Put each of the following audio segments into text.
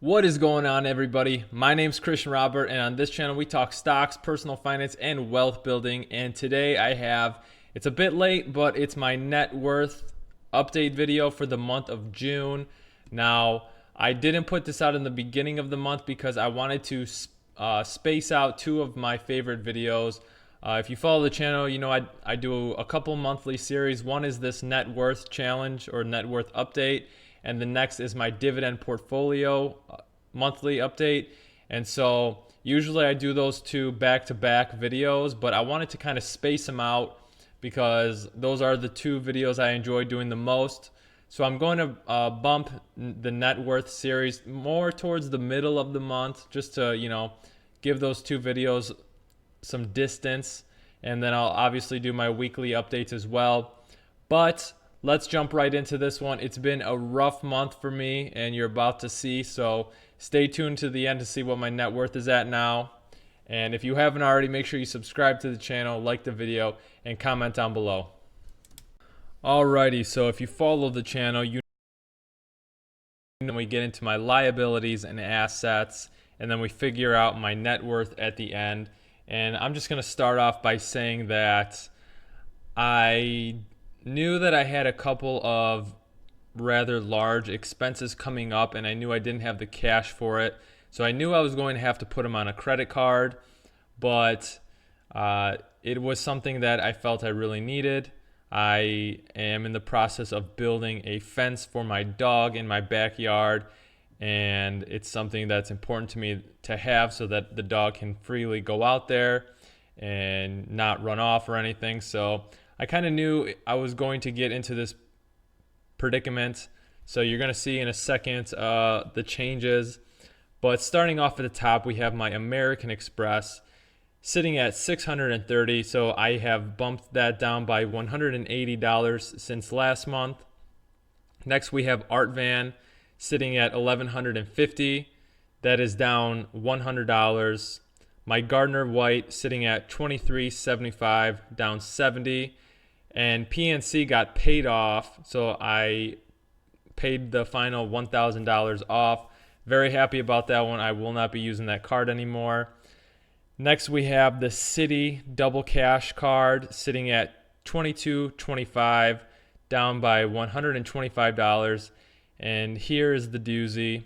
What is going on, everybody? My name's Christian Robert, and on this channel we talk stocks, personal finance, and wealth building. And today it's a bit late, but it's my net worth update video for the month of June. Now, I didn't put this out in the beginning of the month because I wanted to space out two of my favorite videos. If you follow the channel, you know I do a couple monthly series. One is this net worth challenge or net worth update, and the next is my dividend portfolio monthly update. And so usually I do those two back-to-back videos, but I wanted to kind of space them out because those are the two videos I enjoy doing the most. So I'm going to bump the net worth series more towards the middle of the month, just to give those two videos some distance, and then I'll obviously do my weekly updates as well. But let's jump right into this one. It's been a rough month for me, and you're about to see, so stay tuned to the end to see what my net worth is at now. And if you haven't already, make sure you subscribe to the channel, like the video, and comment down below. Alrighty, so if you follow the channel, you know we get into my liabilities and assets, and then we figure out my net worth at the end. And I'm just going to start off by saying that I knew that I had a couple of rather large expenses coming up, and I knew I didn't have the cash for it. So I knew I was going to have to put them on a credit card, but it was something that I felt I really needed. I am in the process of building a fence for my dog in my backyard, and it's something that's important to me to have so that the dog can freely go out there and not run off or anything. So I kind of knew I was going to get into this predicament. So you're going to see in a second the changes. But starting off at the top, we have my American Express sitting at $630. So I have bumped that down by $180 since last month. Next, we have Art Van sitting at $1,150. That is down $100. My Gardner White sitting at $23.75, down $70. And PNC got paid off, so I paid the final $1,000 off. Very happy about that one. I will not be using that card anymore. Next, we have the Citi Double Cash card sitting at $22.25, down by $125. And here is the doozy.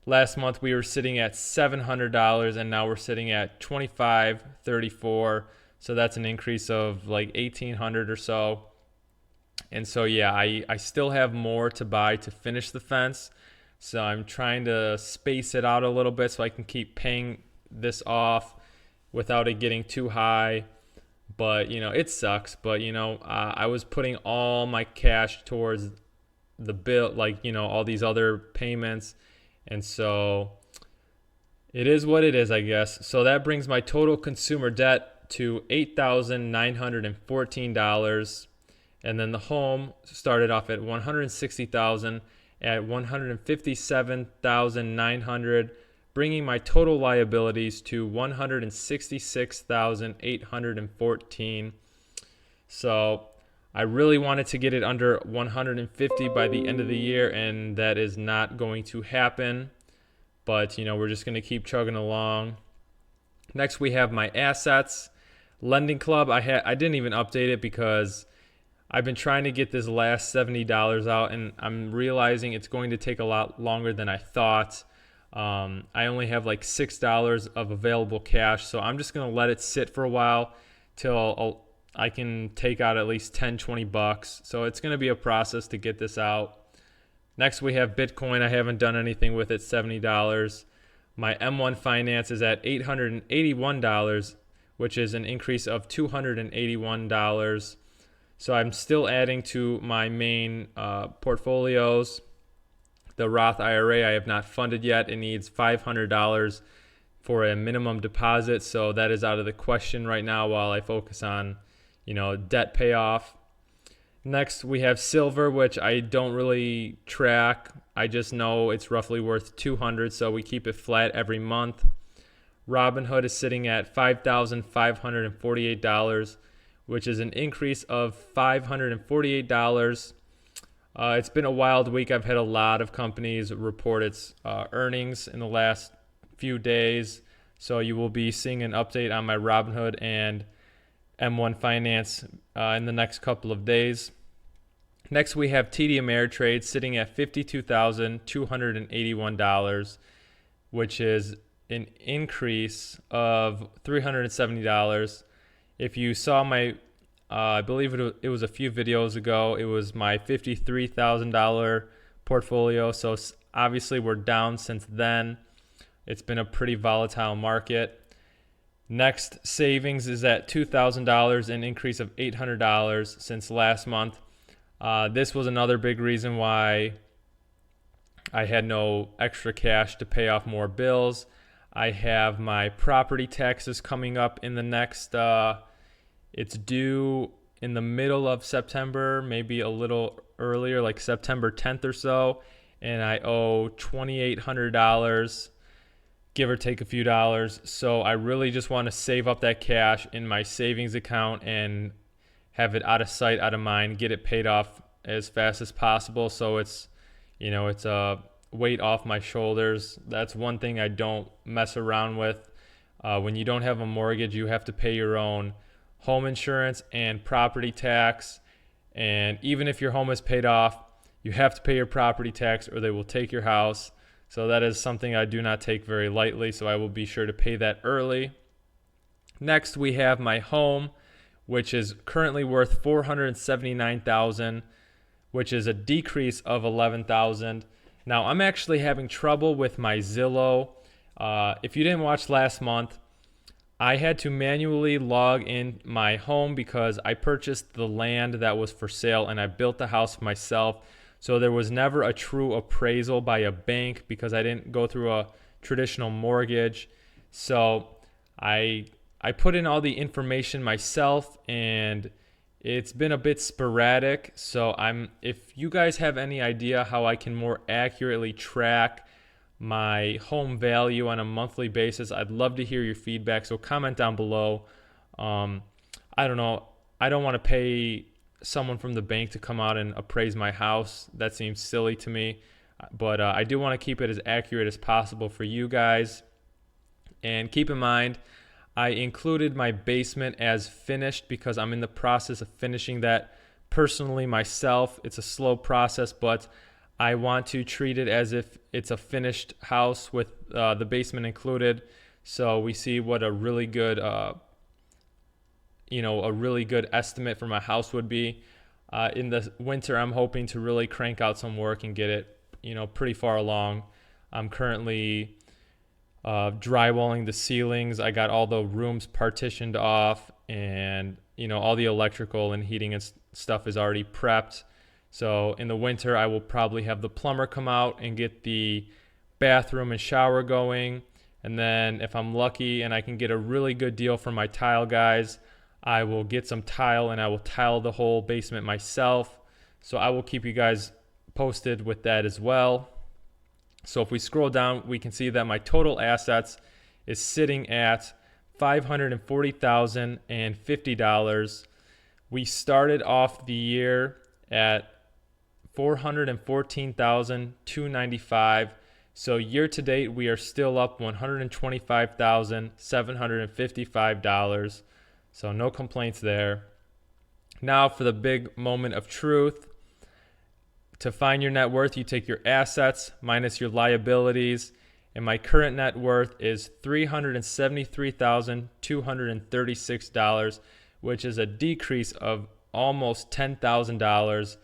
Last month we were sitting at $700, and now we're sitting at $25.34. So that's an increase of like $1,800 or so. And so yeah, I still have more to buy to finish the fence. So I'm trying to space it out a little bit so I can keep paying this off without it getting too high. But it sucks. But I was putting all my cash towards the bill, all these other payments, and so it is what it is, I guess. So that brings my total consumer debt to $8,914, and then the home started off at $160,000 at $157,900, bringing my total liabilities to $166,814. So I really wanted to get it under 150 by the end of the year, and that is not going to happen. But, we're just going to keep chugging along. Next, we have my assets. Lending Club, I didn't even update it because I've been trying to get this last $70 out, and I'm realizing it's going to take a lot longer than I thought. I only have like $6 of available cash, so I'm just going to let it sit for a while till I can take out at least 10, 20 bucks. So it's going to be a process to get this out. Next, we have Bitcoin. I haven't done anything with it, $70. My M1 Finance is at $881, which is an increase of $281. So I'm still adding to my main portfolios. The Roth IRA I have not funded yet. It needs $500 for a minimum deposit. So that is out of the question right now while I focus on debt payoff. Next, we have silver, which I don't really track. I just know it's roughly worth $200, so we keep it flat every month. Robinhood is sitting at $5,548, which is an increase of $548. It's been a wild week. I've had a lot of companies report its earnings in the last few days. So you will be seeing an update on my Robinhood and M1 Finance in the next couple of days. Next, we have TD Ameritrade sitting at $52,281, which is an increase of $370. If you saw my, I believe it was a few videos ago, it was my $53,000 portfolio. So obviously we're down since then. It's been a pretty volatile market. Next, savings is at $2,000, an increase of $800 since last month. This was another big reason why I had no extra cash to pay off more bills. I have my property taxes coming up in the next, it's due in the middle of September, maybe a little earlier, like September 10th or so. And I owe $2,800, give or take a few dollars. So I really just want to save up that cash in my savings account and have it out of sight, out of mind, get it paid off as fast as possible. So it's a weight off my shoulders. That's one thing I don't mess around with. When you don't have a mortgage, you have to pay your own home insurance and property tax. And even if your home is paid off, you have to pay your property tax or they will take your house. So that is something I do not take very lightly. So I will be sure to pay that early. Next, we have my home, which is currently worth $479,000, which is a decrease of $11,000. Now, I'm actually having trouble with my Zillow. If you didn't watch last month, I had to manually log in my home because I purchased the land that was for sale and I built the house myself. So there was never a true appraisal by a bank because I didn't go through a traditional mortgage. So I put in all the information myself and it's been a bit sporadic. So if you guys have any idea how I can more accurately track my home value on a monthly basis, I'd love to hear your feedback. So comment down below. I don't know. I don't want to pay someone from the bank to come out and appraise my house. That seems silly to me. But I do want to keep it as accurate as possible for you guys. And keep in mind, I included my basement as finished because I'm in the process of finishing that personally myself. It's a slow process, but I want to treat it as if it's a finished house with the basement included. So we see what a really good, a really good estimate for my house would be. In the winter, I'm hoping to really crank out some work and get it, pretty far along. I'm currently drywalling the ceilings. I got all the rooms partitioned off and, all the electrical and heating and stuff is already prepped. So in the winter, I will probably have the plumber come out and get the bathroom and shower going. And then if I'm lucky and I can get a really good deal from my tile guys, I will get some tile and I will tile the whole basement myself. So I will keep you guys posted with that as well. So if we scroll down, we can see that my total assets is sitting at $540,050. We started off the year at $414,295. So year to date, we are still up $125,755. So no complaints there. Now for the big moment of truth. To find your net worth, you take your assets minus your liabilities. And my current net worth is $373,236, which is a decrease of almost $10,000.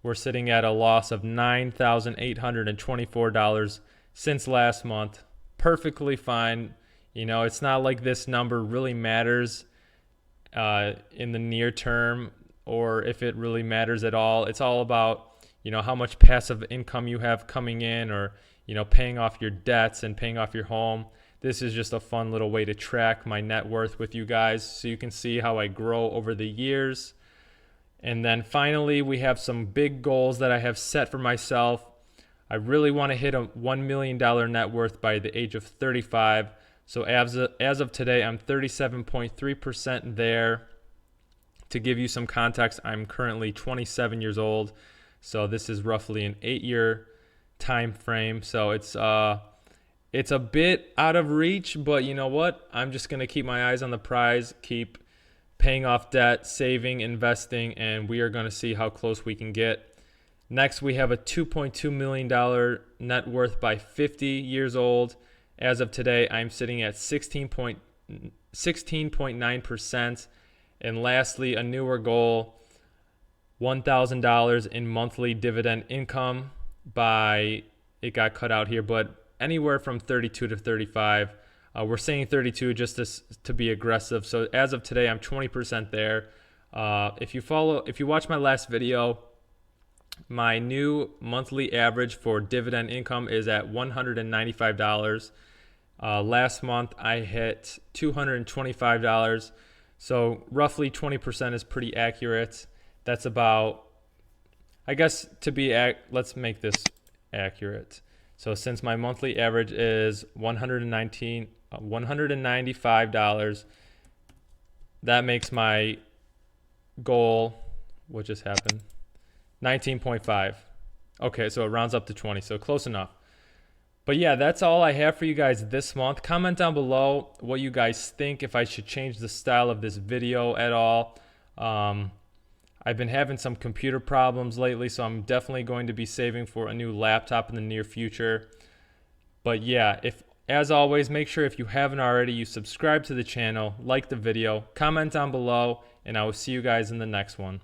We're sitting at a loss of $9,824 since last month. Perfectly fine. It's not like this number really matters in the near term or if it really matters at all. It's all about, how much passive income you have coming in or, paying off your debts and paying off your home. This is just a fun little way to track my net worth with you guys so you can see how I grow over the years. And then finally, we have some big goals that I have set for myself. I really want to hit a $1 million net worth by the age of 35. So as of today, I'm 37.3% there. To give you some context, I'm currently 27 years old. So this is roughly an 8-year time frame. So it's a bit out of reach, but you know what? I'm just going to keep my eyes on the prize, keep paying off debt, saving, investing, and we are going to see how close we can get. Next, we have a $2.2 million net worth by 50 years old. As of today, I'm sitting at 16.9%. And lastly, a newer goal, $1,000 in monthly dividend income by, it got cut out here, but anywhere from 32 to 35. We're saying 32 just to be aggressive. So as of today, I'm 20% there. If you watch my last video, my new monthly average for dividend income is at $195. Last month, I hit $225. So roughly 20% is pretty accurate. That's about, I guess, let's make this accurate. So since my monthly average is $195, that makes my goal, what just happened? 19.5. Okay, so it rounds up to 20, so close enough. But yeah, that's all I have for you guys this month. Comment down below what you guys think, if I should change the style of this video at all. I've been having some computer problems lately, so I'm definitely going to be saving for a new laptop in the near future. But yeah, as always, make sure if you haven't already, you subscribe to the channel, like the video, comment down below, and I will see you guys in the next one.